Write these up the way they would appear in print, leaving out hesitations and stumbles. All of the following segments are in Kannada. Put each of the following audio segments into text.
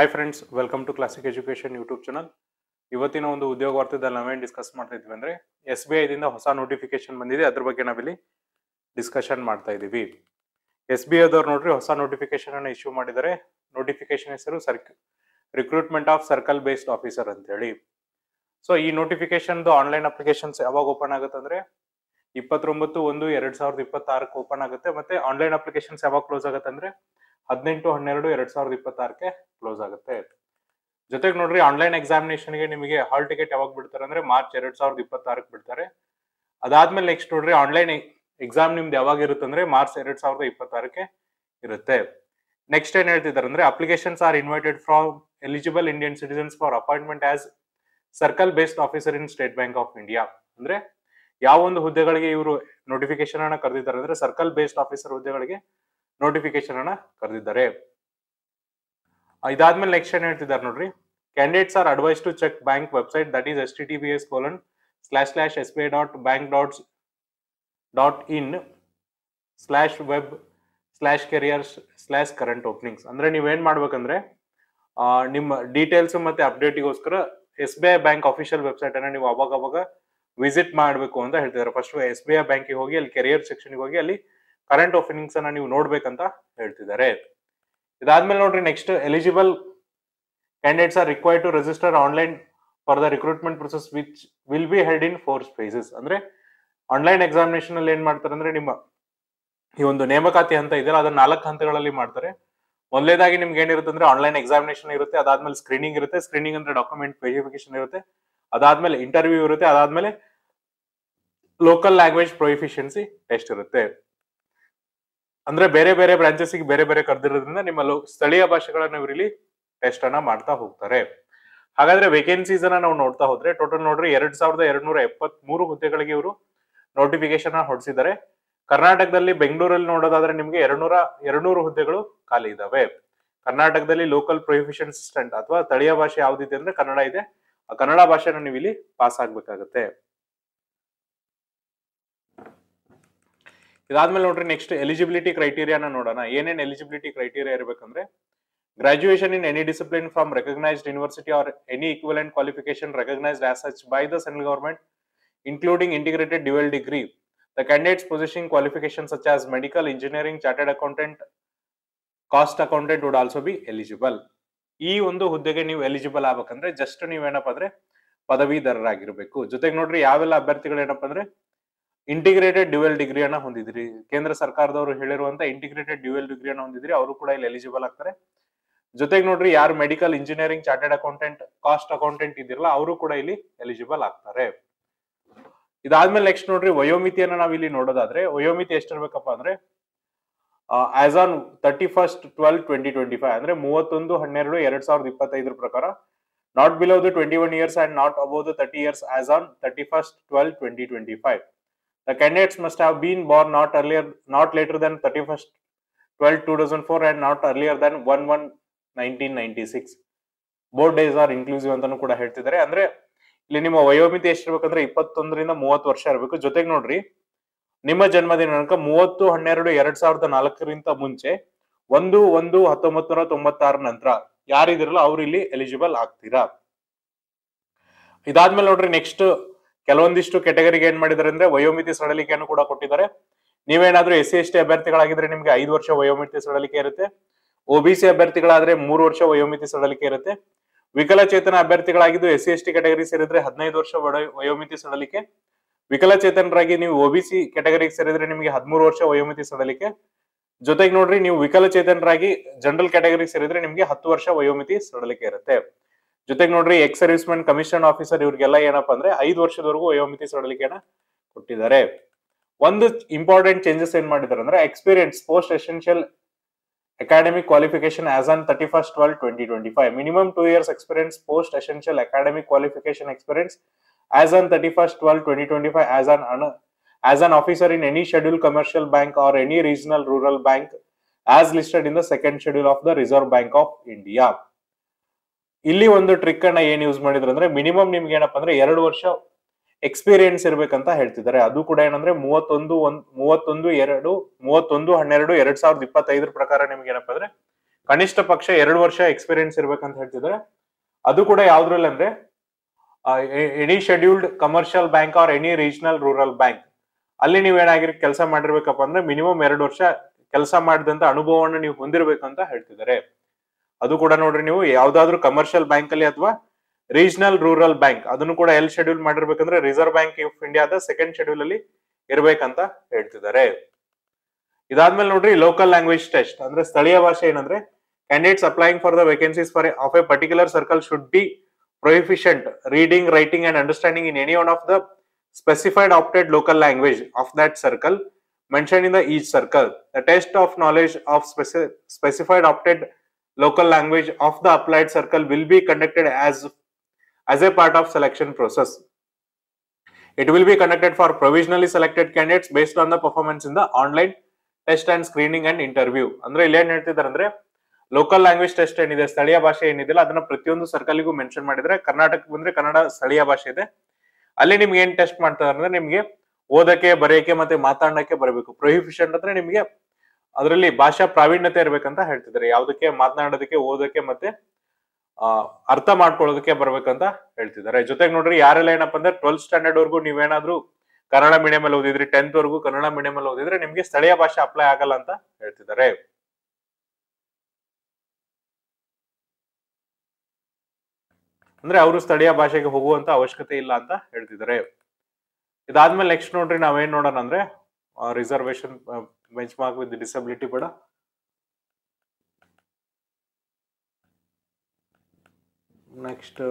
Hi friends, welcome to classic education YouTube channel. ಇವತ್ತಿನ ಒಂದು ಉದ್ಯೋಗ ವಾರ್ತೆದಲ್ಲಿ ನಾವೇನು ಡಿಸ್ಕಸ್ ಮಾಡ್ತಾ ಇದ್ವಿ ಅಂದ್ರೆ SBI ದಿಂದ ಹೊಸ ನೋಟಿಫಿಕೇಶನ್ ಬಂದಿದೆ. ಅದ್ರ ಬಗ್ಗೆ ನಾವಿಲ್ಲಿ ಡಿಸ್ಕಷನ್ ಮಾಡ್ತಾ ಇದೀವಿ. SBI ಅದವ್ರು ನೋಡ್ರಿ ಹೊಸ ನೋಟಿಫಿಕೇಶನ್ ಅನ್ನ ಇಶ್ಯೂ ಮಾಡಿದ್ದಾರೆ. ನೋಟಿಫಿಕೇಶನ್ ಹೆಸರು recruitment of circle based officer ಅಂತ ಹೇಳಿ. ಸೊ ಈ ನೋಟಿಫಿಕೇಶನ್ ಆನ್ಲೈನ್ ಅಪ್ಲಿಕೇಶನ್ಸ್ ಯಾವಾಗ ಓಪನ್ ಆಗುತ್ತೆ ಅಂದ್ರೆ 29/1/2026 ಓಪನ್ ಆಗುತ್ತೆ. ಮತ್ತೆ ಆನ್ಲೈನ್ ಅಪ್ಲಿಕೇಶನ್ಸ್ ಯಾವಾಗ ಕ್ಲೋಸ್ ಆಗುತ್ತೆ ಅಂದ್ರೆ 18/12/2026 ಕ್ಲೋಸ್ ಆಗುತ್ತೆ. ಜೊತೆಗೆ ನೋಡ್ರಿ ಆನ್ಲೈನ್ ಎಕ್ಸಾಮಿನೇಷನ್ ಗೆ ನಿಮಗೆ ಹಾಲ್ ಟಿಕೆಟ್ ಯಾವಾಗ ಬಿಡ್ತಾರೆ ಅಂದ್ರೆ ಮಾರ್ಚ್ 2026 ಬಿಡ್ತಾರೆ. ಅದಾದ್ಮೇಲೆ ನೆಕ್ಸ್ಟ್ ನೋಡ್ರಿ ಆನ್ಲೈನ್ ಎಕ್ಸಾಮ್ ನಿಮ್ದು ಯಾವಾಗ ಇರುತ್ತೆ ಅಂದ್ರೆ ಮಾರ್ಚ್ 2026 ಇರುತ್ತೆ. ನೆಕ್ಸ್ಟ್ ಏನ್ ಹೇಳ್ತಿದ್ದಾರೆ ಅಂದ್ರೆ applications are invited from eligible Indian citizens for appointment as circle based officer in State Bank of India. ಅಂದ್ರೆ ಯಾವ ಒಂದು ಹುದ್ದೆಗಳಿಗೆ ಇವರು ನೋಟಿಫಿಕೇಶನ್ ಅನ್ನ ಕರೆದಿದ್ದಾರೆ ಅಂದ್ರೆ ಸರ್ಕಲ್ ಬೇಸ್ಡ್ ಆಫೀಸರ್ ಹುದ್ದೆಗಳಿಗೆ ನೋಟಿಫಿಕೇಶನ್ ಅನ್ನ ಕರೆದಿದ್ದಾರೆ. ಇದಾದ್ಮೇಲೆ ನೆಕ್ಸ್ಟ್ ಏನ್ ಹೇಳ್ತಿದ್ದಾರೆ ನೋಡ್ರಿ, candidates are advised to check bank website that is https://sba.bank.web/careers/current openings. ಅಂದ್ರೆ ನೀವೇನ್ ಮಾಡ್ಬೇಕಂದ್ರೆ ನಿಮ್ಮ ಡೀಟೇಲ್ಸ್ ಮತ್ತೆ ಅಪ್ಡೇಟಿಗೋಸ್ಕರ SBI ಬ್ಯಾಂಕ್ ಅಫಿಷಿಯಲ್ ವೆಬ್ಸೈಟ್ ಅನ್ನ ನೀವು ಅವಾಗ ವಿಸಿಟ್ ಮಾಡಬೇಕು ಅಂತ ಹೇಳ್ತಿದ್ದಾರೆ. ಫಸ್ಟ್ SBI ಬ್ಯಾಂಕಿಗೆ ಹೋಗಿ ಅಲ್ಲಿ ಕೆರಿಯರ್ ಸೆಕ್ಷನ್ ಹೋಗಿ ಅಲ್ಲಿ ಕರೆಂಟ್ ಓಪನಿಂಗ್ಸ್ ಅನ್ನ ನೀವು ನೋಡ್ಬೇಕಂತ ಹೇಳ್ತಿದ್ದಾರೆ. ಇದಾದ್ಮೇಲೆ ನೋಡ್ರಿ next eligible candidates are required to register online for the recruitment process which will be held in 4 phases. ಅಂದ್ರೆ ಆನ್ಲೈನ್ ಎಕ್ಸಾಮಿನೇಷನ್ ಅಲ್ಲಿ ಏನ್ ಮಾಡ್ತಾರೆ ಅಂದ್ರೆ ನಿಮ್ಮ ಈ ಒಂದು ನೇಮಕಾತಿ ಹಂತ ಇದೆಯಲ್ಲ ಅದನ್ನ 4 ಹಂತಗಳಲ್ಲಿ ಮಾಡ್ತಾರೆ. ಮೊದಲನೇದಾಗಿ ನಿಮ್ಗೆ ಏನಿರುತ್ತೆ ಅಂದ್ರೆ ಆನ್ಲೈನ್ ಎಕ್ಸಾಮಿನೇಷನ್ ಇರುತ್ತೆ, ಅದಾದ್ಮೇಲೆ ಸ್ಕ್ರೀನಿಂಗ್ ಇರುತ್ತೆ. ಸ್ಕ್ರೀನಿಂಗ್ ಅಂದ್ರೆ ಡಾಕ್ಯುಮೆಂಟ್ ವೆರಿಫಿಕೇಶನ್ ಇರುತ್ತೆ, ಅದಾದ್ಮೇಲೆ ಇಂಟರ್ವ್ಯೂ ಇರುತ್ತೆ, ಅದಾದ್ಮೇಲೆ ಲೋಕಲ್ ಲ್ಯಾಂಗ್ವೇಜ್ ಪ್ರೊಫಿಷಿಯನ್ಸಿ ಟೆಸ್ಟ್ ಇರುತ್ತೆ. ಅಂದ್ರೆ ಬೇರೆ ಬೇರೆ ಬ್ರಾಂಚಸ್ ಬೇರೆ ಬೇರೆ ಕರೆದಿರೋದ್ರಿಂದ ನಿಮ್ಮ ಸ್ಥಳೀಯ ಭಾಷೆಗಳನ್ನ ಇವರು ಇಲ್ಲಿ ಟೆಸ್ಟ್ ಅನ್ನ ಮಾಡ್ತಾ ಹೋಗ್ತಾರೆ. ಹಾಗಾದ್ರೆ ವೇಕೆನ್ಸೀಸ್ ಅನ್ನ ನಾವು ನೋಡ್ತಾ ಹೋದ್ರೆ ಟೋಟಲ್ ನೋಡ್ರಿ 2273 ಹುದ್ದೆಗಳಿಗೆ ಇವರು ನೋಟಿಫಿಕೇಶನ್ ಹೊರಡಿಸಿದ್ದಾರೆ. ಕರ್ನಾಟಕದಲ್ಲಿ ಬೆಂಗಳೂರಲ್ಲಿ ನೋಡೋದಾದ್ರೆ ನಿಮ್ಗೆ 200 ಹುದ್ದೆಗಳು ಖಾಲಿ ಇದಾವೆ. ಕರ್ನಾಟಕದಲ್ಲಿ ಲೋಕಲ್ ಪ್ರೊಫಿಷಿಯನ್ಸಿ ಅಸಿಸ್ಟೆಂಟ್ ಅಥವಾ ಸ್ಥಳೀಯ ಭಾಷೆ ಯಾವ್ದಿದೆ ಅಂದ್ರೆ ಕನ್ನಡ ಇದೆ. ಆ ಕನ್ನಡ ಭಾಷೆನ ನೀವು ಇಲ್ಲಿ ಪಾಸ್ ಆಗ್ಬೇಕಾಗತ್ತೆ. ಇದಾದ್ಮೇಲೆ ನೋಡ್ರಿ ನೆಕ್ಸ್ಟ್ ಎಲಿಜಿಬಿಲಿಟಿ ಕ್ರೈಟೀರಿಯಾನ ನೋಡೋಣ. ಏನೇನ್ ಎಲಿಜಿಬಿಲಿಟಿ ಕ್ರೈಟೀರಿಯಾ ಇರಬೇಕಂದ್ರೆ graduation in any discipline from recognised university or any equivalent qualification recognised as such by the central government including integrated dual degree. The candidates possessing qualification such as medical, engineering, chartered accountant, cost accountant would also be eligible. ಈ ಒಂದು ಹುದ್ದೆಗೆ ನೀವು ಎಲಿಜಿಬಲ್ ಆಗ್ಬೇಕಂದ್ರೆ ಜಸ್ಟ್ ನೀವೇನಪ್ಪ ಅಂದ್ರೆ ಪದವೀಧರರಾಗಿರ್ಬೇಕು. ಜೊತೆಗೆ ನೋಡ್ರಿ ಯಾವೆಲ್ಲ ಅಭ್ಯರ್ಥಿಗಳು ಏನಪ್ಪಾ ಅಂದ್ರೆ ಇಂಟಿಗ್ರೇಟೆಡ್ ಡ್ಯುಯಲ್ ಡಿಗ್ರಿಯನ್ನ ಹೊಂದಿದ್ರಿ, ಕೇಂದ್ರ ಸರ್ಕಾರದವರು ಹೇಳಿರುವಂತ ಇಂಟಿಗ್ರೇಟೆಡ್ ಡ್ಯುಯಲ್ ಡಿಗ್ರಿಯನ್ನ ಹೊಂದಿದ್ರಿ, ಅವರು ಕೂಡ ಇಲ್ಲಿ ಎಲಿಜಿಬಲ್ ಆಗ್ತಾರೆ. ಜೊತೆಗೆ ನೋಡ್ರಿ ಯಾರು medical, engineering, chartered accountant, cost accountant ಇದಿರಲ್ಲ ಅವರು ಕೂಡ ಇಲ್ಲಿ ಎಲಿಜಿಬಲ್ ಆಗ್ತಾರೆ. ಇದಾದ್ಮೇಲೆ ನೆಕ್ಸ್ಟ್ ನೋಡ್ರಿ ವಯೋಮಿತಿಯನ್ನ ನಾವ್ ಇಲ್ಲಿ ನೋಡೋದಾದ್ರೆ ವಯೋಮಿತಿ ಎಷ್ಟಿರ್ಬೇಕಪ್ಪ ಅಂದ್ರೆ ಆಸ್ ಆನ್ 31/12/2025 ಅಂದ್ರೆ 31/12/2025 ಪ್ರಕಾರ not below the 21 years and not above the 30 years as on 31/12/2025. The candidates must have been born not later than 31/12/2004 and not earlier than 1/1/1996. Both days are inclusive ಅಂತಾನು ಕೂಡ ಹೇಳ್ತಿದ್ದಾರೆ. ಅಂದ್ರೆ ಇಲ್ಲಿ ನಿಮ್ಮ ವಯೋಮಿತಿ ಎಷ್ಟಿರ್ಬೇಕಂದ್ರೆ 21 ರಿಂದ 30 ವರ್ಷ ಇರಬೇಕು. ಜೊತೆಗೆ ನೋಡ್ರಿ ನಿಮ್ಮ ಜನ್ಮ ದಿನಾಂಕ 30/12/2004 ಮುಂಚೆ 1/1/1996 ನಂತರ ಯಾರಿದಿರಲ್ಲ ಅವ್ರು ಇಲ್ಲಿ ಎಲಿಜಿಬಲ್ ಆಗ್ತೀರಾ. ಇದಾದ್ಮೇಲೆ ನೋಡ್ರಿ ನೆಕ್ಸ್ಟ್ ಕೆಲವೊಂದಿಷ್ಟು ಕೆಟಗರಿಗೆ ಏನ್ ಮಾಡಿದಾರೆ ಅಂದ್ರೆ ವಯೋಮಿತಿ ಸಡಲಿಕೆಯನ್ನು ಕೂಡ ಕೊಟ್ಟಿದ್ದಾರೆ. ನೀವೇನಾದ್ರೂ SC/ST ಅಭ್ಯರ್ಥಿಗಳಾಗಿದ್ರೆ ನಿಮ್ಗೆ 5 ವರ್ಷ ವಯೋಮಿತಿ ಸಡಲಿಕೆ ಇರುತ್ತೆ. OBC ಅಭ್ಯರ್ಥಿಗಳಾದ್ರೆ 3 ವರ್ಷ ವಯೋಮಿತಿ ಸಡಲಿಕೆ ಇರುತ್ತೆ. ವಿಕಲಚೇತನ ಅಭ್ಯರ್ಥಿಗಳಾಗಿದ್ದು SC/ST ಕೆಟಗರಿ ಸೇರಿದ್ರೆ 15 ವರ್ಷ ವಯೋಮಿತಿ ಸಡಲಿಕೆ. ವಿಕಲಚೇತನರಾಗಿ ನೀವು OBC ಕೆಟಗರಿಗೆ ಸೇರಿದ್ರೆ ನಿಮಗೆ 13 ವರ್ಷ ವಯೋಮಿತಿ ಸಡಲಿಕೆ. ಜೊತೆಗೆ ನೋಡ್ರಿ ನೀವು ವಿಕಲಚೇತನರಾಗಿ ಜನರಲ್ ಕ್ಯಾಟಗರಿಗೆ ಸೇರಿದ್ರೆ ನಿಮ್ಗೆ 10 ವರ್ಷ ವಯೋಮಿತಿ ಸಡಲಿಕೆ ಇರುತ್ತೆ. ಜೊತೆಗೆ ನೋಡ್ರಿ ಎಕ್ಸ್ ಸರ್ವಿಸ್ಮೆನ್, ಕಮಿಷನ್ ಆಫೀಸರ್ ಇವ್ರಿಗೆಲ್ಲ ಏನಪ್ಪಾ ಅಂದ್ರೆ 5 ವರ್ಷದವರೆಗೂ ವಯೋಮಿತಿ ಸಡಲಿಕೆಯನ್ನ ಕೊಟ್ಟಿದ್ದಾರೆ. ಒಂದು ಇಂಪಾರ್ಟೆಂಟ್ ಚೇಂಜಸ್ ಏನ್ ಮಾಡಿದಾರೆ ಅಂದ್ರೆ experience post essential academic qualification as on 31/12/2025. Minimum 2 years experience post essential academic qualification experience as on 31/12/2025 as an officer in any scheduled commercial bank or any regional rural bank as listed in the second schedule of the Reserve Bank of India. ಇಲ್ಲಿ ಒಂದು ಟ್ರಿಕ್ ಅನ್ನ ಏನ್ ಯೂಸ್ ಮಾಡಿದ್ರು ಅಂದ್ರೆ ಮಿನಿಮಮ್ ನಿಮ್ಗೆ ಏನಪ್ಪಾ ಅಂದ್ರೆ 2 ವರ್ಷ ಎಕ್ಸ್ಪೀರಿಯನ್ಸ್ ಇರ್ಬೇಕಂತ ಹೇಳ್ತಿದ್ದಾರೆ. ಅದು ಕೂಡ ಏನಂದ್ರೆ 31/12/2025 ಪ್ರಕಾರ ನಿಮ್ಗೆ ಏನಪ್ಪಾ ಅಂದ್ರೆ ಕನಿಷ್ಠ ಪಕ್ಷ 2 ವರ್ಷ ಎಕ್ಸ್ಪೀರಿಯನ್ಸ್ ಇರ್ಬೇಕಂತ ಹೇಳ್ತಿದ್ದಾರೆ. ಅದು ಕೂಡ ಯಾವ್ದ್ರಲ್ಲಿ ಅಂದ್ರೆ any scheduled commercial bank R any regional rural bank ಅಲ್ಲಿ ನೀವ್ ಏನಾಗಿರಿ ಕೆಲಸ ಮಾಡಿರ್ಬೇಕಪ್ಪ ಅಂದ್ರೆ ಮಿನಿಮಮ್ 2 ವರ್ಷ ಕೆಲಸ ಮಾಡಿದಂತ ಅನುಭವವನ್ನು ನೀವು ಹೊಂದಿರ್ಬೇಕಂತ ಹೇಳ್ತಿದ್ದಾರೆ. ಅದು ಕೂಡ ನೋಡ್ರಿ, ನೀವು ಯಾವ್ದಾದ್ರು ಕಮರ್ಷಿಯಲ್ ಬ್ಯಾಂಕ್ ಅಲ್ಲಿ ಅಥವಾ ರೀಜನಲ್ ರೂರಲ್ ಬ್ಯಾಂಕ್ ಅದನ್ನು ಕೂಡ ಎಲ್ಲಿ ಶೆಡ್ಯೂಲ್ ಮಾಡಿರ್ಬೇಕಂದ್ರೆ ರಿಸರ್ವ್ ಬ್ಯಾಂಕ್ ಆಫ್ ಇಂಡಿಯಾದ ಸೆಕೆಂಡ್ ಶೆಡ್ಯೂಲ್ ಅಲ್ಲಿ ಇರ್ಬೇಕಂತ ಹೇಳ್ತಿದ್ದಾರೆ. ಇದಾದ್ಮೇಲೆ ನೋಡ್ರಿ, ಲೋಕಲ್ ಲ್ಯಾಂಗ್ವೇಜ್ ಟೆಸ್ಟ್ ಅಂದ್ರೆ ಸ್ಥಳೀಯ ಭಾಷೆ ಏನಂದ್ರೆ candidates applying for the vacancies for of A particular circle should be proficient reading, writing and understanding in any one of the specified opted local language of that circle mentioned in the each circle. The test of knowledge of specified opted local language of the applied circle will be conducted as a part of selection process. It will be conducted for provisionally selected candidates based on the performance in the online test and screening and interview. ಅಂದ್ರೆ ಇಲ್ಲಿ ಏನ್ ಹೇಳ್ತಿದ್ದಾರೆ ಅಂದ್ರೆ ಲೋಕಲ್ ಲ್ಯಾಂಗ್ವೇಜ್ ಟೆಸ್ಟ್ ಏನಿದೆ, ಸ್ಥಳೀಯ ಭಾಷೆ ಏನಿದೆಲ್ಲ ಅದನ್ನ ಪ್ರತಿಯೊಂದು ಸರ್ಕಲ್ಗೂ ಮೆನ್ಷನ್ ಮಾಡಿದ್ರೆ, ಕರ್ನಾಟಕಕ್ಕೆ ಬಂದ್ರೆ ಕನ್ನಡ ಸ್ಥಳೀಯ ಭಾಷೆ ಇದೆ, ಅಲ್ಲಿ ನಿಮ್ಗೆ ಏನ್ ಟೆಸ್ಟ್ ಮಾಡ್ತಾರೆ ಅಂದ್ರೆ ನಿಮ್ಗೆ ಓದಕ್ಕೆ, ಬರೆಯಕ್ಕೆ ಮತ್ತೆ ಮಾತಾಡಕ್ಕೆ ಬರಬೇಕು. ಪ್ರೊಹಿಬಿಷನ್ ಅಂದ್ರೆ ನಿಮ್ಗೆ ಅದರಲ್ಲಿ ಭಾಷಾ ಪ್ರಾವೀಣ್ಯತೆ ಇರ್ಬೇಕಂತ ಹೇಳ್ತಿದ್ದಾರೆ. ಯಾವ್ದಕ್ಕೆ? ಮಾತನಾಡೋದಕ್ಕೆ, ಓದಕ್ಕೆ ಮತ್ತೆ ಅರ್ಥ ಮಾಡ್ಕೊಳ್ಳೋದಕ್ಕೆ ಬರ್ಬೇಕಂತ ಹೇಳ್ತಿದ್ದಾರೆ. ಜೊತೆಗೆ ನೋಡ್ರಿ, ಯಾರೆಲ್ಲ ಏನಪ್ಪಾ ಅಂದ್ರೆ 12th ಸ್ಟ್ಯಾಂಡರ್ಡ್ ವರ್ಗು ನೀವೇನಾದ್ರೂ ಕನ್ನಡ ಮೀಡಿಯಂ ಅಲ್ಲಿ ಓದಿದ್ರಿ, 10th ವರ್ಗು ಕನ್ನಡ ಮೀಡಿಯಂ ಅಲ್ಲಿ ಓದಿದ್ರೆ ನಿಮ್ಗೆ ಸ್ಥಳೀಯ ಭಾಷೆ ಅಪ್ಲೈ ಆಗಲ್ಲ ಅಂತ ಹೇಳ್ತಿದ್ದಾರೆ. ಅಂದ್ರೆ ಅವರು ಸ್ಥಳೀಯ ಭಾಷೆಗೆ ಹೋಗುವಂತ ಅವಶ್ಯಕತೆ ಇಲ್ಲ ಅಂತ ಹೇಳ್ತಿದ್ದಾರೆ. ಇದಾದ್ಮೇಲೆ ನೆಕ್ಸ್ಟ್ ನೋಡ್ರಿ, ನಾವೇನ್ ನೋಡೋಣ ಅಂದ್ರೆ reservation bench mark with disability ಬೇಡ. ನೆಕ್ಸ್ಟ್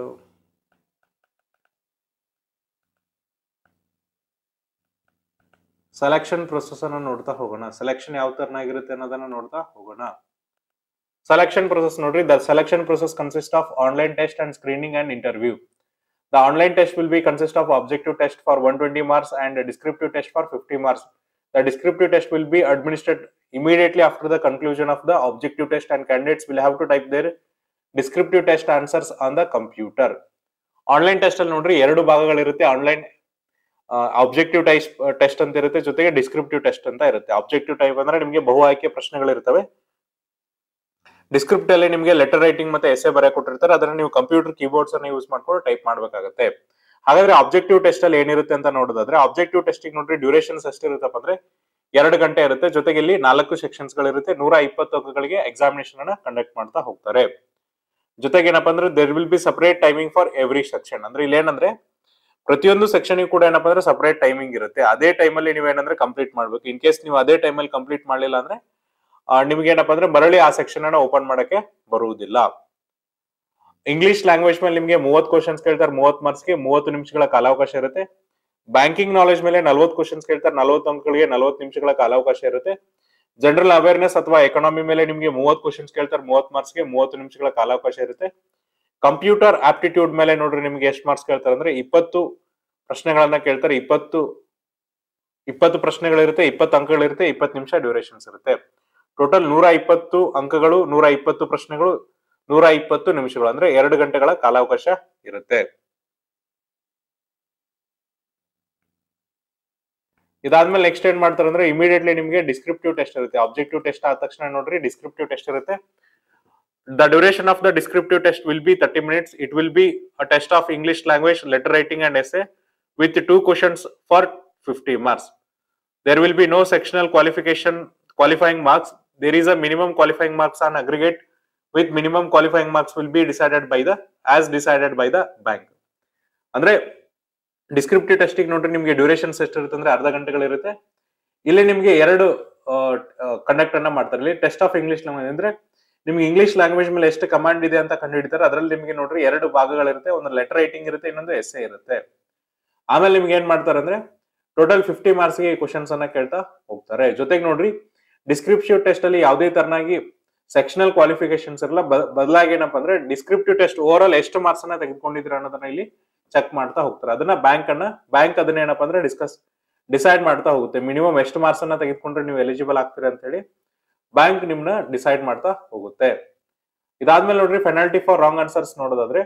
ಸೆಲೆಕ್ಷನ್ ಪ್ರೊಸೆಸ್ ಅನ್ನ ನೋಡ್ತಾ ಹೋಗೋಣ. ಸೆಲೆಕ್ಷನ್ ಯಾವ ತರನಾಗಿರುತ್ತೆ ಅನ್ನೋದನ್ನ ನೋಡ್ತಾ ಹೋಗೋಣ. Selection process ನೋಡ್ರಿ, the selection process consists of online test and screening and interview. The online test will be consist of objective test for 120 marks and a descriptive test for 50 marks. The descriptive test will be administered immediately after the conclusion of the objective test and candidates will have to type their descriptive test answers on the computer. Online test ಅಲ್ಲಿ ನೋಡ್ರಿ 2 ಭಾಗಗಳಿರುತ್ತೆ. ಆನ್ಲೈನ್ ಆಬ್ಜೆಕ್ಟಿವ್ ಟೆಸ್ಟ್ ಅಂತ ಇರುತ್ತೆ, ಜೊತೆಗೆ ಡಿಸ್ಕ್ರಿಪ್ಟಿವ್ ಟೆಸ್ಟ್ ಅಂತ ಇರುತ್ತೆ. ಆಬ್ಜೆಕ್ಟಿವ್ ಟೈಪ್ ಅಂದ್ರೆ ನಿಮಗೆ ಬಹು ಆಯ್ಕೆ ಪ್ರಶ್ನೆಗಳಿರ್ತವೆ. ಡಿಸ್ಕ್ರಿಪ್ಟ್ ಅಲ್ಲಿ ನಿಮಗೆ ಲೆಟರ್ ರೈಟಿಂಗ್ ಮತ್ತೆ ಎಸ್ಸೆ ಬರೆಯ ಕೊಟ್ಟಿರ್ತಾರೆ, ಅದನ್ನ ನೀವು ಕಂಪ್ಯೂಟರ್ ಕೀಬೋರ್ಡ್ಸ್ ಅನ್ನ ಯೂಸ್ ಮಾಡ್ಕೊಂಡು ಟೈಪ್ ಮಾಡ್ಬೇಕಾಗುತ್ತೆ. ಹಾಗಾದ್ರೆ ಆಬ್ಜೆಕ್ಟಿವ್ ಟೆಸ್ಟ್ ಅಲ್ಲಿ ಏನಿರುತ್ತೆ ಅಂತ ನೋಡೋದಾದ್ರೆ, ಆಬ್ಜೆಕ್ಟಿವ್ ಟೆಸ್ಟಿಗೆ ನೋಡ್ರಿ ಡ್ಯೂರೇಷನ್ಸ್ ಎಷ್ಟಿರುತ್ತಪ್ಪ ಅಂದ್ರೆ 2 ಗಂಟೆ ಇರುತ್ತೆ. ಜೊತೆಗೆ ಇಲ್ಲಿ 4 ಸೆಕ್ಷನ್ಸ್ ಗಳಿರುತ್ತೆ. 120 ಅಂಕಗಳಿಗೆ ಎಕ್ಸಾಮಿನೇಷನ್ ಅನ್ನ ಕಂಡಕ್ಟ್ ಮಾಡ್ತಾ ಹೋಗ್ತಾರೆ. ಜೊತೆಗೆ ಏನಪ್ಪಾ ಅಂದ್ರೆ there will be separate timing for every section. ಅಂದ್ರೆ ಇಲ್ಲಿ ಏನಂದ್ರೆ ಪ್ರತಿಯೊಂದು ಸೆಕ್ಷನ್ ಕೂಡ ಏನಪ್ಪಾ ಅಂದ್ರೆ ಸಪರೇಟ್ ಟೈಮಿಂಗ್ ಇರುತ್ತೆ. ಅದೇ ಟೈಮಲ್ಲಿ ನೀವೇನಂದ್ರೆ ಕಂಪ್ಲೀಟ್ ಮಾಡ್ಬೇಕು. ಇನ್ ಕೇಸ್ ನೀವು ಅದೇ ಟೈಮಲ್ಲಿ ಕಂಪ್ಲೀಟ್ ಮಾಡ್ಲಿಲ್ಲ ಅಂದ್ರೆ ನಿಮ್ಗೆ ಏನಪ್ಪಾ ಅಂದ್ರೆ ಮರಳಿ ಆ ಸೆಕ್ಷನ್ ಅನ್ನ ಓಪನ್ ಮಾಡಕ್ಕೆ ಬರುವುದಿಲ್ಲ. ಇಂಗ್ಲಿಷ್ ಲ್ಯಾಂಗ್ವೇಜ್ ಮೇಲೆ ನಿಮ್ಗೆ 30 ಕ್ವಶನ್ಸ್ ಕೇಳ್ತಾರೆ, 30 ಮಾರ್ಕ್ಸ್ಗೆ 30 ನಿಮಿಷಗಳ ಕಾಲಾವಕಾಶ ಇರುತ್ತೆ. ಬ್ಯಾಂಕಿಂಗ್ ನಾಲೆಜ್ ಮೇಲೆ 40 ಕ್ವಶನ್ಸ್ ಕೇಳ್ತಾರೆ, 40 ಅಂಕಗಳಿಗೆ 40 ನಿಮಿಷಗಳ ಕಾಲಾವಕಾಶ ಇರುತ್ತೆ. ಜನರಲ್ ಅವೇರ್ನೆಸ್ ಅಥವಾ ಎಕಾನಮಿ ಮೇಲೆ ನಿಮ್ಗೆ 30 ಕ್ವಶನ್ಸ್ ಕೇಳ್ತಾರೆ, 30 ಮಾರ್ಕ್ಸ್ಗೆ 30 ನಿಮಿಷಗಳ ಕಾಲಾವಕಾಶ ಇರುತ್ತೆ. ಕಂಪ್ಯೂಟರ್ ಆಪ್ಟಿಟ್ಯೂಡ್ ಮೇಲೆ ನೋಡ್ರಿ ನಿಮ್ಗೆ ಎಷ್ಟು ಮಾರ್ಕ್ಸ್ ಕೇಳ್ತಾರೆ ಅಂದ್ರೆ 20 ಪ್ರಶ್ನೆಗಳನ್ನ ಕೇಳ್ತಾರೆ. 20 ಪ್ರಶ್ನೆಗಳಿರುತ್ತೆ, 20 ಅಂಕಗಳಿರುತ್ತೆ, 20 ನಿಮಿಷ ಡ್ಯೂರೇಷನ್ಸ್ ಇರುತ್ತೆ. ಟೋಟಲ್ 120 ಅಂಕಗಳು, 120 ಪ್ರಶ್ನೆಗಳು, 120 ನಿಮಿಷಗಳು, ಅಂದ್ರೆ 2 ಗಂಟೆಗಳ ಕಾಲಾವಕಾಶ ಇರುತ್ತೆ. ಇದಾದ್ಮೇಲೆ ನೆಕ್ಸ್ಟ್ ಏನ್ ಮಾಡ್ತಾರೆ ಅಂದ್ರೆ ಇಮಿಡಿಯೇಟ್ಲಿ ನಿಮ್ಗೆ ಡಿಸ್ಕ್ರಿಪ್ಟಿವ್ ಟೆಸ್ಟ್ ಇರುತ್ತೆ. ಆಬ್ಜೆಕ್ಟಿವ್ ಟೆಸ್ಟ್ ಆದ ತಕ್ಷಣ ನೋಡ್ರಿ ಡಿಸ್ಕ್ರಿಪ್ಟಿವ್ ಟೆಸ್ಟ್ ಇರುತ್ತೆ. The duration of the descriptive test will be 30 minutes. It will be a test of English language, letter writing and essay with 2 questions for 50 marks. There will be no sectional qualifying marks. There is a minimum qualifying marks on aggregate with minimum qualifying marks will be decided by the bank. ಅಂದ್ರೆ ಡಿಸ್ಕ್ರಿಪ್ಟಿವ್ ಟೆಸ್ಟಿಗೆ ನೋಡ್ರಿ ನಿಮ್ಗೆ ಡ್ಯೂರೇಷನ್ಸ್ ಎಷ್ಟಿರುತ್ತೆ ಅಂದ್ರೆ ಅರ್ಧ ಗಂಟೆಗಳಿರುತ್ತೆ. ಇಲ್ಲಿ ನಿಮ್ಗೆ 2 ಕಂಡಕ್ಟ್ ಅನ್ನ ಮಾಡ್ತಾರೆ. ಇಲ್ಲಿ ಟೆಸ್ಟ್ ಆಫ್ ಇಂಗ್ಲಿಷ್ ಲ್ಯಾಂಗ್ವೇಜ್ ಅಂದ್ರೆ ನಿಮ್ಗೆ ಇಂಗ್ಲಿಷ್ ಲ್ಯಾಂಗ್ವೇಜ್ ಮೇಲೆ ಎಷ್ಟು ಕಮಾಂಡ್ ಇದೆ ಅಂತ ಕಂಡುಹಿಡಿತಾರೆ. ಅದ್ರಲ್ಲಿ ನಿಮ್ಗೆ ನೋಡ್ರಿ 2 ಭಾಗಗಳಿರುತ್ತೆ. ಒಂದು ಲೆಟರ್ ರೈಟಿಂಗ್ ಇರುತ್ತೆ, ಇನ್ನೊಂದು ಎಸ್ಸೆ ಇರುತ್ತೆ. ಆಮೇಲೆ ನಿಮ್ಗೆ ಏನ್ ಮಾಡ್ತಾರೆ ಅಂದ್ರೆ ಟೋಟಲ್ 50 ಮಾರ್ಕ್ಸ್ ಗೆ ಕ್ವಶನ್ಸ್ ಅನ್ನ ಕೇಳ್ತಾ ಹೋಗ್ತಾರೆ. ಜೊತೆಗೆ ನೋಡ್ರಿ ಡಿಸ್ಕ್ರಿಪ್ಟಿವ್ ಟೆಸ್ಟ್ ಅಲ್ಲಿ ಯಾವುದೇ ತರನಾಗಿ ಸೆಕ್ಷನಲ್ ಕ್ವಾಲಿಫಿಕೇಶನ್ಸ್ ಇರಲ್ಲ. ಬದಲಾಗಿ ಏನಪ್ಪಾ ಅಂದ್ರೆ ಡಿಸ್ಕ್ರಿಪ್ಟಿವ್ ಟೆಸ್ಟ್ ಓವರ್ ಆಲ್ ಎಷ್ಟು ಮಾರ್ಕ್ಸ್ ಅನ್ನ ತೆಗೆದುಕೊಂಡಿದ್ರೆ ಅನ್ನೋದನ್ನ ಇಲ್ಲಿ ಚೆಕ್ ಮಾಡ್ತಾ ಹೋಗ್ತಾರೆ. ಅದನ್ನ ಬ್ಯಾಂಕ್ ಅದನ್ನ ಏನಪ್ಪಾ ಅಂದ್ರೆ ಡಿಸೈಡ್ ಮಾಡ್ತಾ ಹೋಗುತ್ತೆ. ಮಿನಿಮಮ್ ಎಷ್ಟು ಮಾರ್ಕ್ಸ್ ಅನ್ನ ತೆಗೆದುಕೊಂಡ್ರೆ ನೀವು ಎಲಿಜಿಬಲ್ ಆಗ್ತೀರಿ ಅಂತ ಹೇಳಿ ಬ್ಯಾಂಕ್ ನಿಮ್ನ ಡಿಸೈಡ್ ಮಾಡ್ತಾ ಹೋಗುತ್ತೆ. ಇದಾದ್ಮೇಲೆ ನೋಡ್ರಿ ಪೆನಾಲ್ಟಿ ಫಾರ್ ರಾಂಗ್ ಆನ್ಸರ್ಸ್ ನೋಡೋದಾದ್ರೆ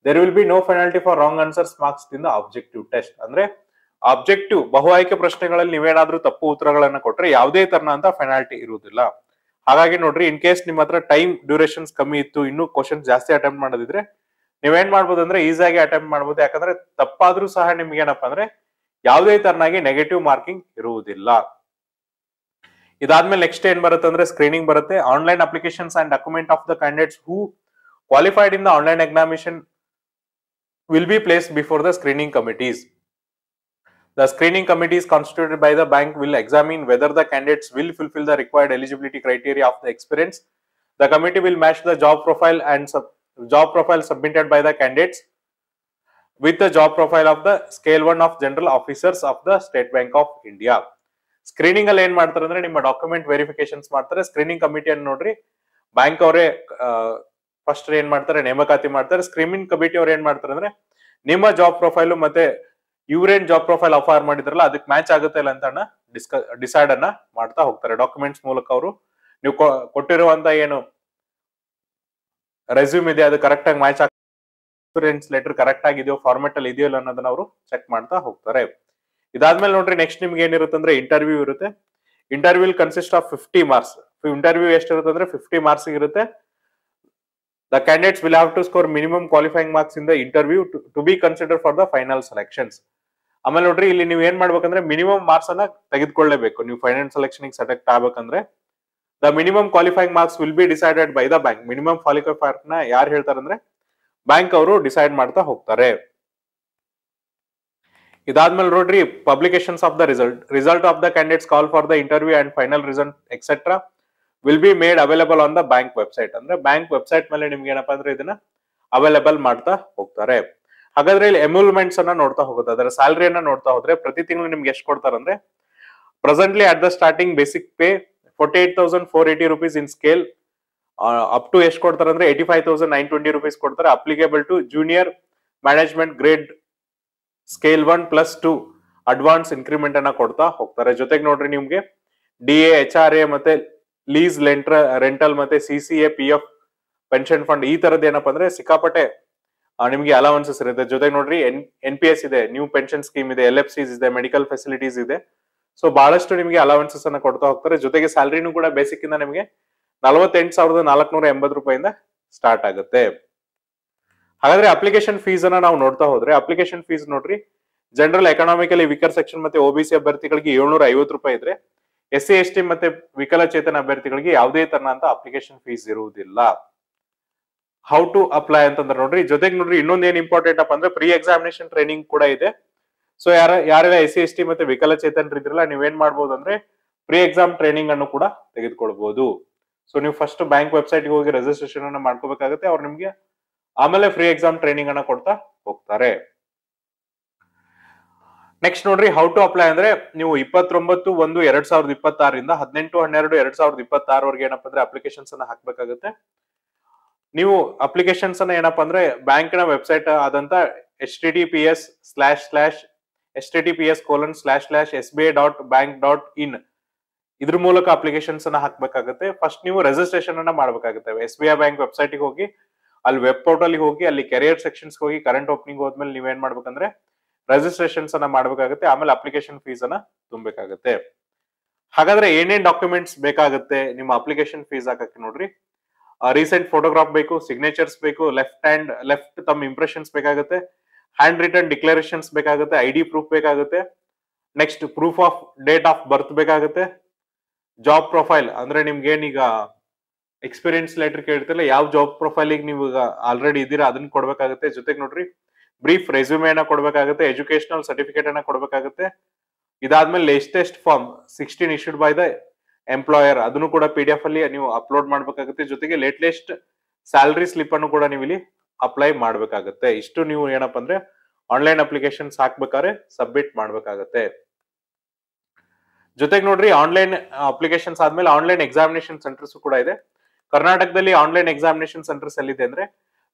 there will be no penalty for wrong answers marks in the objective test. ಅಂದ್ರೆ ಆಬ್ಜೆಕ್ಟಿವ್ ಬಹು ಆಯ್ಕೆ ಪ್ರಶ್ನೆಗಳಲ್ಲಿ ನೀವೇನಾದ್ರೂ ತಪ್ಪು ಉತ್ತರಗಳನ್ನ ಕೊಟ್ರೆ ಯಾವುದೇ ತರನ ಅಂತ ಪೆನಾಲ್ಟಿ ಇರುವುದಿಲ್ಲ. ಹಾಗಾಗಿ ನೋಡ್ರಿ, ಇನ್ ಕೇಸ್ ನಿಮ್ಮ ಹತ್ರ ಟೈಮ್ ಡ್ಯೂರೇಷನ್ಸ್ ಕಮ್ಮಿ ಇತ್ತು, ಇನ್ನೂ ಕ್ವಶನ್ ಜಾಸ್ತಿ ಅಟೆಂಪ್ಟ್ ಮಾಡೋದಿದ್ರೆ ನೀವೇನ್ ಮಾಡ್ಬೋದು ಅಂದ್ರೆ ಈಸಿಯಾಗಿ ಅಟೆಂಪ್ಟ್ ಮಾಡ್ಬೋದು. ಯಾಕಂದ್ರೆ ತಪ್ಪಾದ್ರೂ ಸಹ ನಿಮ್ಗೆ ಏನಪ್ಪಾ ಅಂದ್ರೆ ಯಾವುದೇ ತರನಾಗಿ ನೆಗೆಟಿವ್ ಮಾರ್ಕಿಂಗ್ ಇರುವುದಿಲ್ಲ. ಇದಾದ್ಮೇಲೆ ನೆಕ್ಸ್ಟ್ ಏನ್ ಬರುತ್ತೆ ಅಂದ್ರೆ ಸ್ಕ್ರೀನಿಂಗ್ ಬರುತ್ತೆ. Online applications and document of the candidates who qualified in the online examination will be placed before the screening committees. The screening committees constituted by the bank will examine whether the candidates will fulfill the required eligibility criteria of the experience. The committee will match the job profile and job profile submitted by the candidates with the job profile of the scale 1 of general officers of the State Bank of India. Screening ಅಲ್ಲಿ ಏನ್ ಮಾಡ್ತಾರೆ ಅಂದ್ರೆ ನಿಮ್ಮ ಡಾಕ್ಯುಮೆಂಟ್ ವೆರಿಫಿಕೇಶನ್ಸ್ ಮಾಡ್ತಾರೆ. ಸ್ಕ್ರೀನಿಂಗ್ ಕಮಿಟಿಯನ್ನು ನೋಡ್ರಿ ಬ್ಯಾಂಕ್ ಅವರೇ ಫಸ್ಟ್ ಏನ್ ಮಾಡ್ತಾರೆ, ನೇಮಕಾತಿ ಮಾಡ್ತಾರೆ. ಸ್ಕ್ರೀನಿಂಗ್ ಕಮಿಟಿ ಅವ್ರು ಏನ್ ಮಾಡ್ತಾರೆ ಅಂದ್ರೆ ನಿಮ್ಮ ಜಾಬ್ ಪ್ರೊಫೈಲ್ ಮತ್ತೆ ಇವ್ರೇನ್ ಜಾಬ್ ಪ್ರೊಫೈಲ್ ಆಫರ್ ಮಾಡಿದ್ರಲ್ಲ ಅದಕ್ಕೆ ಮ್ಯಾಚ್ ಆಗುತ್ತೆ ಇಲ್ಲ ಅಂತ ಡಿಸೈಡ್ ಅನ್ನ ಮಾಡ್ತಾ ಹೋಗ್ತಾರೆ. ಡಾಕ್ಯುಮೆಂಟ್ಸ್ ಮೂಲಕ ಅವರು ನೀವು ಕೊಟ್ಟಿರುವಂತ ಏನು ರೆಸ್ಯೂಮ್ ಇದೆ ಅದು ಕರೆಕ್ಟ್ ಆಗಿ ಮ್ಯಾಚ್ ಎಕ್ಸ್ಪೀರಿಯನ್ಸ್ ಲೆಟರ್ ಕರೆಕ್ಟ್ ಆಗಿದೆಯೋ, ಫಾರ್ಮೆಟ್ ಅಲ್ಲಿ ಇದೆಯೋ ಅನ್ನೋದನ್ನ ಅವರು ಚೆಕ್ ಮಾಡ್ತಾ ಹೋಗ್ತಾರೆ. ಇದಾದ್ಮೇಲೆ ನೋಡ್ರಿ ನೆಕ್ಸ್ಟ್ ನಿಮ್ಗೆ ಏನಿರುತ್ತೆ ಅಂದ್ರೆ ಇಂಟರ್ವ್ಯೂ ಇರುತ್ತೆ. Interview consist of 50 marks. Interview ಎಷ್ಟಿರುತ್ತೆ ಅಂದ್ರೆ 50 ಮಾರ್ಕ್ಸ್ ಇರುತ್ತೆ. The candidates will have to score minimum qualifying marks in the interview to be considered for the final selections. ಆಮೇಲೆ ನೋಡ್ರಿ ಇಲ್ಲಿ ನೀವು ಏನ್ ಮಾಡ್ಬೇಕಂದ್ರೆ ಮಿನಿಮಮ್ ಮಾರ್ಕ್ಸ್ ಅನ್ನ ತೆಗೆದುಕೊಳ್ಳೇಬೇಕು ನೀವು ಫೈನಲ್ ಸೆಲೆಕ್ಷನ್ ಸೆಲೆಕ್ಟ್ ಆಗ್ಬೇಕಂದ್ರೆ. The minimum qualifying marks will be decided by the bank. Minimum qualifier ನ ಯಾರು ಹೇಳ್ತಾರೆ ಅಂದ್ರೆ ಬ್ಯಾಂಕ್ ಅವರು ಡಿಸೈಡ್ ಮಾಡ್ತಾ ಹೋಗ್ತಾರೆ. ಇದಾದ್ಮೇಲೆ ನೋಡ್ರಿ publications of the result of the candidates call for the interview and final result etcetera will be made available on the bank website. ಅಂದ್ರೆ ಬ್ಯಾಂಕ್ ವೆಬ್ಸೈಟ್ ಮೇಲೆ ನಿಮ್ಗೆ ಏನಪ್ಪಾ ಅಂದ್ರೆ ಇದನ್ನ ಅವೈಲೇಬಲ್ ಮಾಡ್ತಾ ಹೋಗ್ತಾರೆ. ಹಾಗಾದ್ರೆ ಇಲ್ಲಿ ಎಮ್ಯೂಲ್ಮೆಂಟ್ಸ್ ಅನ್ನ ನೋಡ್ತಾ ಹೋಗುತ್ತೆ. ಅದರ ಸ್ಯಾಲರಿಯನ್ನ ನೋಡ್ತಾ ಹೋದ್ರೆ ಪ್ರತಿ ತಿಂಗಳು ನಿಮ್ಗೆ ಎಷ್ಟು ಕೊಡ್ತಾರಂದ್ರೆ presently at the starting basic pay 48,480 rupees in scale up to ಎಷ್ಟು ಕೊಡ್ತಾರೆ ಅಂದ್ರೆ 85,920 rupees ಕೊಡ್ತಾರೆ. Applicable to junior management grade scale 1+2 advance increment ಅನ್ನ ಕೊಡ್ತಾ ಹೋಗ್ತಾರೆ. ಜೊತೆಗೆ ನೋಡ್ರಿ ನಿಮ್ಗೆ DA, HRA ಮತ್ತೆ ಲೀಸ್ ರೆಂಟಲ್ ಮತ್ತೆ CCA, PF, ಪೆನ್ಷನ್ ಫಂಡ್ ಈ ತರದ್ ಏನಪ್ಪಾ ಅಂದ್ರೆ ಸಿಕ್ಕಾಪಟ್ಟೆ ನಿಮ್ಗೆ ಅಲವೆನ್ಸಸ್ ಇರುತ್ತೆ. ಜೊತೆಗೆ ನೋಡ್ರಿ NPS ಇದೆ, ನ್ಯೂ ಪೆನ್ಷನ್ ಸ್ಕೀಮ್ ಇದೆ, LFCs ಇದೆ, ಮೆಡಿಕಲ್ ಫೆಸಿಲಿಟೀಸ್ ಇದೆ. ಸೊ ಬಹಳಷ್ಟು ನಿಮ್ಗೆ ಅಲವೆನ್ಸಸ್ ಅನ್ನ ಕೊಡ್ತಾ ಹೋಗ್ತಾರೆ. ಜೊತೆಗೆ ಸ್ಯಾಲರಿನೂ ಕೂಡ ಬೇಸಿಕ್ ಇಂದ ನಿಮಗೆ 48,480 ರೂಪಾಯಿಂದ ಸ್ಟಾರ್ಟ್ ಆಗುತ್ತೆ. ಹಾಗಾದ್ರೆ ಅಪ್ಲಿಕೇಶನ್ ಫೀಸ್ ಅನ್ನ ನಾವು ನೋಡ್ತಾ ಹೋದ್ರೆ ಅಪ್ಲಿಕೇಶನ್ ಫೀಸ್ ನೋಡ್ರಿ ಜನರಲ್ ಎಕನಾಮಿಕಲಿ ವೀಕರ್ ಸೆಕ್ಷನ್ ಮತ್ತೆ OBC ಅಭ್ಯರ್ಥಿಗಳಿಗೆ 750 ರೂಪಾಯಿ ಇದ್ರೆ SC ST ಮತ್ತೆ ವಿಕಲಚೇತನ ಅಭ್ಯರ್ಥಿಗಳಿಗೆ ಯಾವುದೇ ತರನಂತ ಅಪ್ಲಿಕೇಶನ್ ಫೀಸ್ ಇರುವುದಿಲ್ಲ. ಹೌ ಟು ಅಪ್ಲೈ ಅಂತಂದ್ರೆ ನೋಡ್ರಿ ಜೊತೆಗೆ ನೋಡ್ರಿ ಇನ್ನೊಂದ್ ಏನ್ ಇಂಪಾರ್ಟೆಂಟ್ ಅಪ್ಪ ಅಂದ್ರೆ ಪ್ರೀ ಎಕ್ಸಾಮಿನೇಷನ್ ಟ್ರೈನಿಂಗ್ ಕೂಡ ಇದೆ. ಸೊ ಯಾರೆಲ್ಲ SC ST ಮತ್ತೆ ವಿಕಲಚೇತನರು ಇದ್ರಲ್ಲ ನೀವೇನ್ ಮಾಡ್ಬೋದು ಅಂದ್ರೆ ಪ್ರೀ ಎಕ್ಸಾಮ್ ಟ್ರೈನಿಂಗ್ ಅನ್ನು ಕೂಡ ತೆಗೆದುಕೊಳ್ಬಹುದು. ಸೊ ನೀವು ಫಸ್ಟ್ ಬ್ಯಾಂಕ್ ವೆಬ್ಸೈಟ್ ಗೆ ಹೋಗಿ ರಿಜಿಸ್ಟ್ರೇಷನ್ ಅನ್ನ ಮಾಡ್ಕೋಬೇಕಾಗುತ್ತೆ. ಅವ್ರು ನಿಮ್ಗೆ ಆಮೇಲೆ ಫ್ರೀ ಎಕ್ಸಾಮ್ ಟ್ರೈನಿಂಗ್ ಅನ್ನ ಕೊಡ್ತಾ ಹೋಗ್ತಾರೆ. ನೆಕ್ಸ್ಟ್ ನೋಡ್ರಿ ಹೌ ಟು ಅಪ್ಲೈ ಅಂದ್ರೆ ನೀವು 29/1/2026 18/12/2026 ವರೆಗೆ ಏನಪ್ಪಾ ಅಂದ್ರೆ ಅಪ್ಲಿಕೇಶನ್ಸ್ ಅನ್ನ ಹಾಕ್ಬೇಕಾಗುತ್ತೆ. ನೀವು ಅಪ್ಲಿಕೇಶನ್ಸ್ ಅನ್ನ ಏನಪ್ಪಾ ಅಂದ್ರೆ ಬ್ಯಾಂಕ್ ನ ವೆಬ್ಸೈಟ್ ಆದಂತ https://sbi.bank.in ಇದ್ರ ಮೂಲಕ ಅಪ್ಲಿಕೇಶನ್ಸ್ ಅನ್ನ ಹಾಕ್ಬೇಕಾಗುತ್ತೆ. ಫಸ್ಟ್ ನೀವು ರಿಜಿಸ್ಟ್ರೇಷನ್ ಅನ್ನ ಮಾಡ್ಬೇಕಾಗುತ್ತೆ. SBI ಬ್ಯಾಂಕ್ ವೆಬ್ಸೈಟ್ ಗೆ ಹೋಗಿ ಅಲ್ಲಿ ವೆಬ್ ಪೋರ್ಟಲ್ ಹೋಗಿ ಅಲ್ಲಿ ಕೆರಿಯರ್ ಸೆಕ್ಷನ್ಸ್ ಹೋಗಿ ಕರೆಂಟ್ ಓಪನಿಂಗ್ ಹೋದ್ಮೇಲೆ ನೀವೇನ್ ಮಾಡ್ಬೇಕಂದ್ರೆ ರಿಜಿಸ್ಟ್ರೇಷನ್ಸ್ ಅನ್ನ ಮಾಡ್ಬೇಕಾಗುತ್ತೆ. ಆಮೇಲೆ ಅಪ್ಲಿಕೇಶನ್ ಫೀಸ್ ಅನ್ನ ತುಂಬಬೇಕಾಗುತ್ತೆ. ಹಾಗಾದ್ರೆ ಏನೇನ್ ಡಾಕ್ಯುಮೆಂಟ್ಸ್ ಬೇಕಾಗುತ್ತೆ ನಿಮ್ಮ ಅಪ್ಲಿಕೇಶನ್ ಫೀಸ್ ಹಾಕಕ್ಕೆ ನೋಡ್ರಿ ರೀಸೆಂಟ್ ಫೋಟೋಗ್ರಾಫ್ ಬೇಕು, ಸಿಗ್ನೇಚರ್ಸ್ ಬೇಕು, ಲೆಫ್ಟ್ ತಮ್ಮ ಇಂಪ್ರೆಷನ್ಸ್ ಬೇಕಾಗುತ್ತೆ, ಹ್ಯಾಂಡ್ ರಿಟರ್ನ್ ಡಿಕ್ಲರೇಷನ್ಸ್ ಬೇಕಾಗುತ್ತೆ, ID ಪ್ರೂಫ್ ಬೇಕಾಗುತ್ತೆ, next proof of date of birth ಬೇಕಾಗುತ್ತೆ, ಜಾಬ್ ಪ್ರೊಫೈಲ್ ಅಂದ್ರೆ ನಿಮ್ಗೆ ಏನೀಗ ಎಕ್ಸ್ಪೀರಿಯನ್ಸ್ ಲೆಟರ್ ಕೇಳ್ತಿಲ್ಲ ಯಾವ ಜಾಬ್ ಪ್ರೊಫೈಲ್ ನೀವು ಈಗ ಆಲ್ರೆಡಿ ಇದ್ದೀರಾ ಅದನ್ನ ಕೊಡ್ಬೇಕಾಗುತ್ತೆ. ಜೊತೆಗೆ ನೋಡ್ರಿ ಬ್ರೀಫ್ ರೆಸ್ಯೂಮೆ ಅನ್ನ ಕೊಡ್ಬೇಕಾಗುತ್ತೆ, ಎಜುಕೇಶನಲ್ ಸರ್ಟಿಫಿಕೇಟ್ ಅನ್ನ ಕೊಡ್ಬೇಕಾಗುತ್ತೆ. ಇದಾದ್ಮೇಲೆ latest form 16 issued by the employer ಅದನ್ನು ಕೂಡ PDF ಅಲ್ಲಿ ನೀವು ಅಪ್ಲೋಡ್ ಮಾಡ್ಬೇಕಾಗುತ್ತೆ. ಜೊತೆಗೆ ಲೇಟೆಸ್ಟ್ ಸ್ಯಾಲರಿ ಸ್ಲಿಪ್ ಅನ್ನು ಕೂಡ ನೀವು ಇಲ್ಲಿ ಅಪ್ಲೈ ಮಾಡ್ಬೇಕಾಗುತ್ತೆ. ಇಷ್ಟು ನೀವು ಏನಪ್ಪಾ ಅಂದ್ರೆ ಆನ್ಲೈನ್ ಅಪ್ಲಿಕೇಶನ್ಸ್ ಹಾಕ್ಬೇಕಾದ್ರೆ ಸಬ್ಮಿಟ್ ಮಾಡ್ಬೇಕಾಗತ್ತೆ. ಜೊತೆಗೆ ನೋಡ್ರಿ ಆನ್ಲೈನ್ ಅಪ್ಲಿಕೇಶನ್ಸ್ ಆದ್ಮೇಲೆ ಆನ್ಲೈನ್ ಎಕ್ಸಾಮಿನೇಷನ್ ಸೆಂಟರ್ಸ್ ಕೂಡ ಇದೆ. ಕರ್ನಾಟಕದಲ್ಲಿ ಆನ್ಲೈನ್ ಎಕ್ಸಾಮಿನೇಷನ್ ಸೆಂಟರ್ಸ್ ಎಲ್ಲಿದೆ ಅಂದ್ರೆ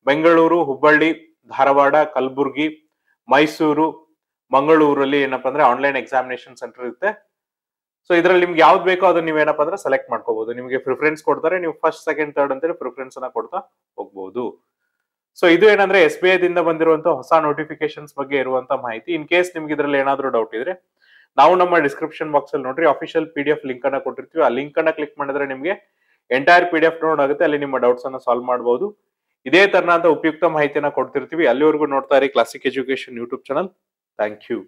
ಬೆಂಗಳೂರು, ಹುಬ್ಬಳ್ಳಿ, ಧಾರವಾಡ, ಕಲಬುರ್ಗಿ, ಮೈಸೂರು, ಮಂಗಳೂರಲ್ಲಿ ಏನಪ್ಪಾ ಅಂದ್ರೆ ಆನ್ಲೈನ್ ಎಕ್ಸಾಮಿನೇಷನ್ ಸೆಂಟರ್ ಇರುತ್ತೆ. ಸೊ ಇದ್ರಲ್ಲಿ ನಿಮ್ಗೆ ಯಾವ್ದು ಬೇಕೋ ಅದನ್ನ ನೀವೇನಪ್ಪ ಅಂದ್ರೆ ಸೆಲೆಕ್ಟ್ ಮಾಡ್ಕೋಬಹುದು. ನಿಮಗೆ ಪ್ರಿಫರೆನ್ಸ್ ಕೊಡ್ತಾರೆ, ನೀವು ಫಸ್ಟ್, ಸೆಕೆಂಡ್, ಥರ್ಡ್ ಅಂತೇಳಿ ಪ್ರಿಫರೆನ್ಸ್ ಅನ್ನ ಕೊಡ್ತಾ ಹೋಗ್ಬಹುದು. ಸೊ ಇದು ಏನಂದ್ರೆ SBI ದಿಂದ ಬಂದಿರುವಂತಹ ಹೊಸ ನೋಟಿಫಿಕೇಶನ್ಸ್ ಬಗ್ಗೆ ಇರುವಂತ ಮಾಹಿತಿ. ಇನ್ ಕೇಸ್ ನಿಮ್ಗೆ ಇದ್ರಲ್ಲಿ ಏನಾದ್ರು ಡೌಟ್ ಇದ್ರೆ ನಾವು ನಮ್ಮ ಡಿಸ್ಕ್ರಿಪ್ಷನ್ ಬಾಕ್ಸ್ ಅಲ್ಲಿ ನೋಡ್ರಿ ಅಫಿಷಿಯಲ್ PDF ಲಿಂಕ್ ಅನ್ನ ಕೊಟ್ಟಿರ್ತೀವಿ. ಆ ಲಿಂಕ್ ಅನ್ನ ಕ್ಲಿಕ್ ಮಾಡಿದ್ರೆ ನಿಮ್ಗೆ ಎಂಟೈರ್ PDF ಡೌನ್ಲೋಡ್ ಆಗುತ್ತೆ, ಅಲ್ಲಿ ನಿಮ್ಮ ಡೌಟ್ಸ್ ಅನ್ನ ಸಾಲ್ವ್ ಮಾಡಬಹುದು. ಇದೇ ತರನಾದ ಉಪಯುಕ್ತ ಮಾಹಿತಿಯನ್ನ ಕೊಡ್ತಿರ್ತೀವಿ. ಅಲ್ಲಿವರೆಗೂ ನೋಡ್ತಾ ಇರಿ classic education YouTube channel. Thank you.